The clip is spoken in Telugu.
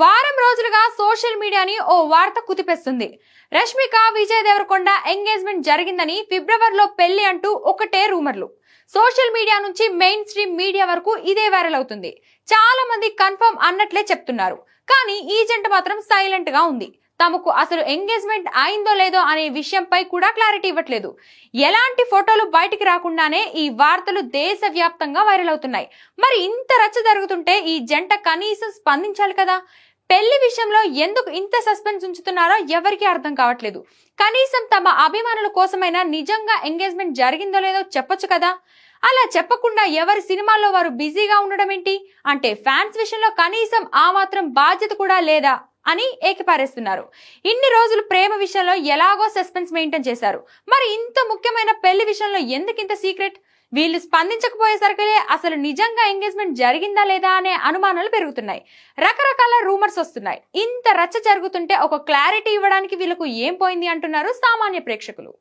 వారం రోజులుగా సోషల్ మీడియాని ఓ వార్త కుదిపేస్తుంది. రష్మిక విజయ్ దేవరకొండ ఎంగేజ్మెంట్ జరిగిందని, ఫిబ్రవరిలో పెళ్లి అంటూ ఒకటే రూమర్లు. సోషల్ మీడియా నుంచి మెయిన్ స్ట్రీమ్ మీడియా వరకు ఇదే వైరల్ అవుతుంది. చాలా మంది కన్ఫర్మ్ అన్నట్లే చెప్తున్నారు. కానీ ఈ జంట మాత్రం సైలెంట్ గా ఉంది. తమకు అసలు ఎంగేజ్మెంట్ అయిందో లేదో అనే విషయంపై కూడా క్లారిటీ ఇవ్వట్లేదు. ఎలాంటి ఫోటోలు బయటికి రాకుండానే ఈ వార్తలు దేశవ్యాప్తంగా వైరల్ అవుతున్నాయి. మరి ఇంత రచ్చ జరుగుతుంటే ఈ జంట కనీసం స్పందించాలి కదా. పెళ్లి విషయంలో ఎందుకు ఇంత సస్పెన్స్ ఉంచుతున్నారో ఎవరికీ అర్థం కావట్లేదు. కనీసం తమ అభిమానుల కోసమైనా నిజంగా ఎంగేజ్మెంట్ జరిగిందో లేదో చెప్పొచ్చు కదా. అలా చెప్పకుండా ఎవరి సినిమాల్లో వారు బిజీగా ఉండడం ఏంటి? అంటే ఫ్యాన్స్ విషయంలో కనీసం ఆ మాత్రం బాధ్యత కూడా లేదా అని ఏకిపారేస్తున్నారు. ఇన్ని రోజులు ప్రేమ విషయంలో ఎలాగో సస్పెన్స్ మెయింటైన్ చేశారు. మరి ఇంత ముఖ్యమైన పెళ్లి విషయంలో ఎందుకు ఇంత సీక్రెట్? వీళ్ళు స్పందించకపోయేసరికే అసలు నిజంగా ఎంగేజ్మెంట్ జరిగిందా లేదా అనే అనుమానాలు పెరుగుతున్నాయి. రకరకాల రూమర్స్ వస్తున్నాయి. ఇంత రచ్చ జరుగుతుంటే ఒక క్లారిటీ ఇవ్వడానికి వీళ్ళకు ఏం పోయింది అంటున్నారు సామాన్య ప్రేక్షకులు.